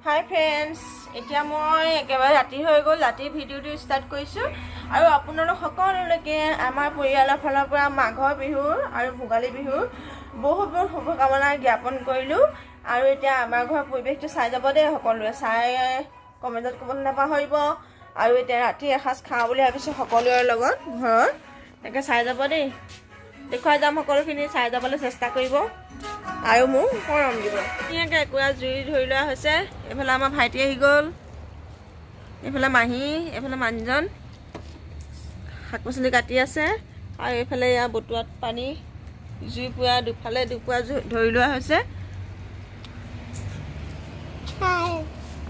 হাই friends, এতিয়া মই একেবাৰে ৰাতি হৈ গ'ল। ৰাতিৰ ভিডিঅ'টো ষ্টাৰ্ট কৰিছোঁ আৰু আপোনালোক সকলোলৈকে আমাৰ পৰিয়ালৰ ফালৰ পৰা মাঘৰ বিহুৰ আৰু ভোগালী বিহুৰ বহুত বহুত শুভকামনা জ্ঞাপন কৰিলোঁ। আৰু এতিয়া আমাৰ ঘৰৰ পৰিৱেশটো চাই যাব দেই, সকলোৱে চাই কমেণ্টত ক'বলৈ নাপাহৰিব। আৰু এতিয়া ৰাতি এসাঁজ খাওঁ বুলি ভাবিছোঁ সকলোৰে লগত ঘৰৰ, তাকে চাই যাব দেই, দেখুৱাই যাম সকলোখিনি, চাই যাবলৈ চেষ্টা কৰিব আৰু মোক মৰম দিব। ধুনীয়াকৈ একুৰা জুই ধৰি লোৱা হৈছে। এইফালে আমাৰ ভাইটি আহি গ'ল, এইফালে মাহী, এইফালে মানুহজন শাক পাচলি কাটি আছে, আৰু এইফালে ইয়াৰ বটুৱাত পানী, জুই পুৰা দুফালে দুপুৰা ধৰি লোৱা হৈছে।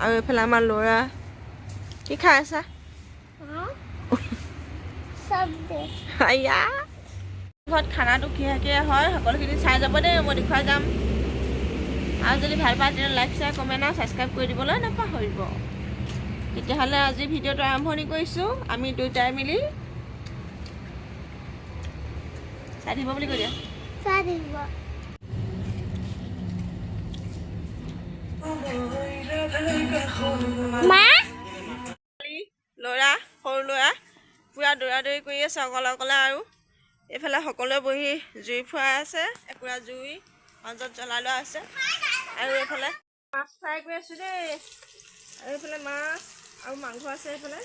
আৰু এইফালে আমাৰ ল'ৰা কি খাই আছা? ঘৰত খানাটো কিহে হয় সকলোখিনি চাই যাব দেই, মই দেখুৱাই যাম। আৰু যদি ভাল পায় তেতিয়া লাইক শ্বেয়াৰ কমেণ্ট আৰু ছাবস্ক্ৰাইব কৰি দিবলৈ নাপাহৰিব। তেতিয়াহ'লে আজি ভিডিঅ'টো আৰম্ভণি কৰিছোঁ, আমি দুয়োটাই মিলি। চাই দিব বুলি কৈ দিয়া। চাই দিব। ল'ৰা, সৰু ল'ৰা পূৰা দৌৰা দৌৰি কৰি আছে অকলে অকলে, আৰু এইফালে সকলোৱে বহি জুই ফুৱাই আছে। একুৰা জুই মাজত জ্বলাই লোৱা আছে, আৰু এইফালে মাছ ফ্ৰাই কৰি আছোঁ দেই। আৰু এইফালে মাছ আৰু মাংস আছে। এইফালে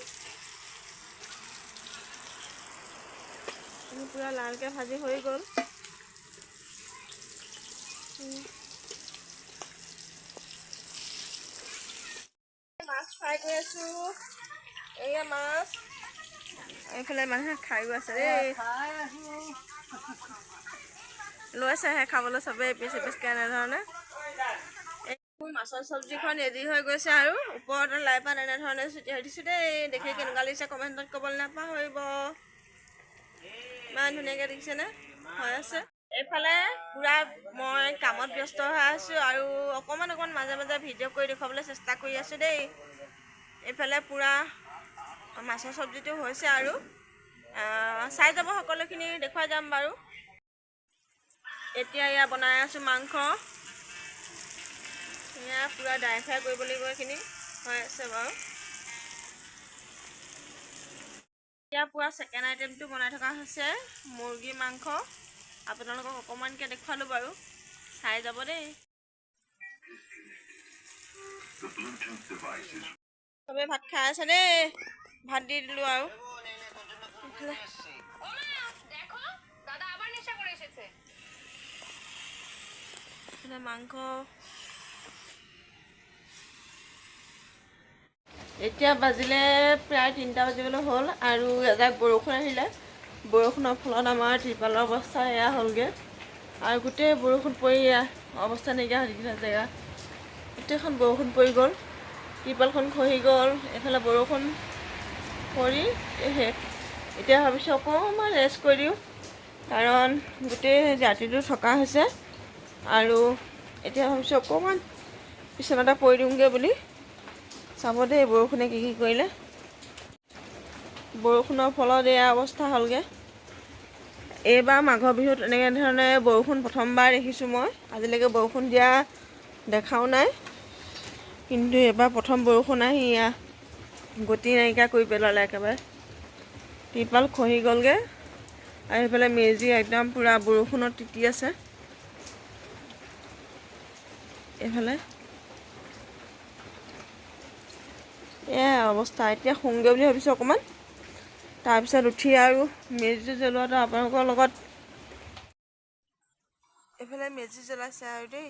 পূৰা লালকৈ ভাজি হৈ গ'ল। মাছ ফ্ৰাই কৰি আছোঁ, এয়া মাছ। এইফালে মানুহে খায়ো আছে দেই, লৈছেহে খাবলৈ চবেই এপিচ এপিচকৈ এনেধৰণে। মাছৰ চব্জিখন ৰেডি হৈ গৈছে, আৰু ওপৰত লাই পাত এনেধৰণে ছটিয়াই দিছোঁ দেই। দেখি কেনেকুৱা লাগিছে কমেণ্টত ক'বলৈ নাপাহৰিব। ইমান ধুনীয়াকৈ দেখিছেনে হৈ আছে। এইফালে পূৰা মই কামত ব্যস্ত হৈ আছোঁ, আৰু অকণমান মাজে মাজে ভিডিঅ' কৰি দেখুৱাবলৈ চেষ্টা কৰি আছোঁ দেই। এইফালে পূৰা মাছৰ চব্জিটো হৈছে, আৰু চাই যাব সকলোখিনি, দেখুৱাই যাম বাৰু। এতিয়া এয়া বনাই আছোঁ মাংস। এয়া পূৰা ড্ৰাই ফ্ৰাই কৰিব লাগিব, এইখিনি হৈ আছে বাৰু। এতিয়া পূৰা ছেকেণ্ড আইটেমটো বনাই থকা হৈছে, মুৰ্গী মাংস। আপোনালোকক অকণমানকৈ দেখুৱালোঁ বাৰু, চাই যাব দেই। চবেই ভাত খাই আছে দেই, ভাত দি দিলোঁ। আৰু মাংস এতিয়া বাজিলে প্ৰায় 3টা বাজিবলৈ হ'ল, আৰু এজাক বৰষুণ আহিলে। বৰষুণৰ ফলত আমাৰ ত্ৰিপালৰ অৱস্থা এয়া হ'লগৈ, আৰু গোটেই বৰষুণ পৰি অৱস্থা নাইকিয়া হৈ থাকিলে জেগা। গোটেইখন বৰষুণ পৰি গ'ল, ত্ৰিপালখন খহি গ'ল। এইফালে বৰষুণ পৰি এতিয়া ভাবিছোঁ অকণমান ৰেষ্ট কৰি দিওঁ, কাৰণ গোটেই ৰাতিটো থকা হৈছে। আৰু এতিয়া ভাবিছোঁ অকণমান বিচনাতে পৰি দিওঁগৈ বুলি। চাব দেই বৰষুণে কি কৰিলে। বৰষুণৰ ফলত এয়া অৱস্থা হ'লগৈ। এইবাৰ মাঘৰ বিহুত এনেকৈ ধৰণে বৰষুণ প্ৰথমবাৰ দেখিছোঁ মই। আজিলৈকে বৰষুণ দিয়া দেখাও নাই, কিন্তু এইবাৰ প্ৰথম বৰষুণ আহি গতি নাইকিয়া কৰি পেলালে একেবাৰে। ত্ৰিপাল খহি গ'লগৈ, আৰু সেইফালে মেজি একদম পূৰা বৰষুণত তিতি আছে। এইফালে এয়া অৱস্থা। এতিয়া শুওঁগৈ বুলি ভাবিছোঁ অকণমান, তাৰপিছত উঠি আৰু মেজিটো জ্বলোৱাটো আপোনালোকৰ লগত। এইফালে মেজি জ্বলাইছে আৰু দেই,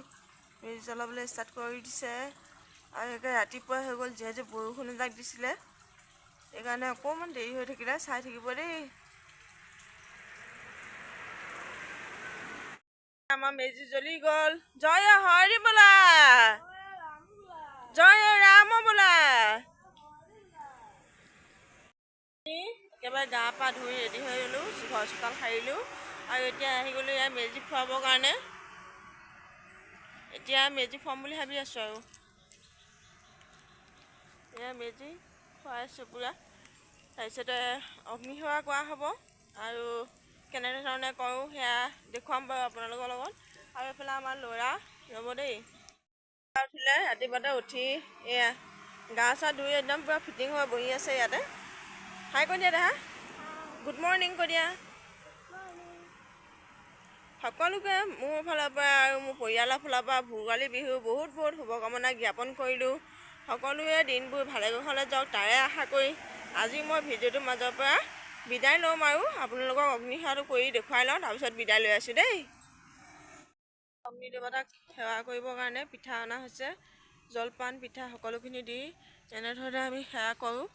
মেজি জ্বলাবলৈ ষ্টাৰ্ট কৰি দিছে। আৰু একে ৰাতিপুৱাই হৈ গ'ল, যিহেতু বৰষুণ এজাক দিছিলে, সেইকাৰণে অকণমান দেৰি হৈ থাকিলে। চাই থাকিব দেই। আমাৰ মেজি জ্বলি গ'ল। জয় হৰি বোলা, জয় ৰাম বোলা। একেবাৰে গা পা ধুই ৰেডি হৈ গ'লোঁ, ঘৰ চোতাল সাৰিলোঁ, আৰু এতিয়া আহি গ'লোঁ ইয়াৰ মেজি ফুৰাবৰ কাৰণে। এতিয়া মেজি ফুৰাম বুলি ভাবি আছোঁ, আৰু এয়া মেজি ফুৱাইছোঁ পূৰা। তাৰপিছতে অগ্নিসেৱা কৰা হ'ব, আৰু কেনেধৰণে কৰোঁ সেয়া দেখুৱাম বাৰু আপোনালোকৰ লগত। আৰু এইফালে আমাৰ ল'ৰা ৰ'ব দেই। উঠিলে ৰাতিপুৱাতে উঠি এয়া গা চা ধুই একদম পূৰা ফিটিং হৈ বহি আছে ইয়াতে। হাই কৈ দিয়া দেহা, গুড মৰ্ণিং কৈ দিয়া। সকলোকে মোৰ ফালৰ পৰা আৰু মোৰ পৰিয়ালৰ ফালৰ পৰা ভোগালী বিহু বহুত বহুত শুভকামনা জ্ঞাপন কৰিলোঁ। সকলোৱে দিনবোৰ ভালে কুশলে যাওক তাৰে আশা কৰি আজি মই ভিডিঅ'টোৰ মাজৰ পৰা বিদায় ল'ম আৰু আপোনালোকক অগ্নিসেৱাটো কৰি দেখুৱাই লওঁ, তাৰপিছত বিদায় লৈ আছোঁ দেই। অগ্নি দেৱতাক সেৱা কৰিবৰ কাৰণে পিঠা অনা হৈছে, জলপান পিঠা সকলোখিনি দি এনেধৰণে আমি সেৱা কৰোঁ।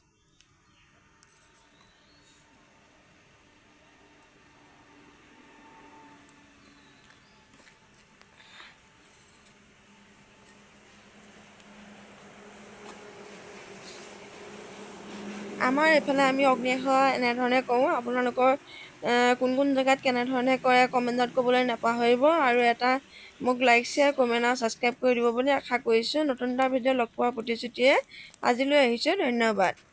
আমাৰ এইফালে আমি অগ্নিসেৱা এনেধৰণে কৰোঁ। আপোনালোকৰ কোন কোন জেগাত কেনেধৰণে কৰে কমেণ্টত ক'বলৈ নাপাহৰিব, আৰু এটা মোক লাইক শ্বেয়াৰ কমেণ্ট আৰু ছাবস্ক্ৰাইব কৰি দিব বুলি আশা কৰিছোঁ। নতুন এটা ভিডিঅ' লগ পোৱাৰ প্ৰতিশ্ৰুতিৰে আজিলৈ আহিছোঁ। ধন্যবাদ।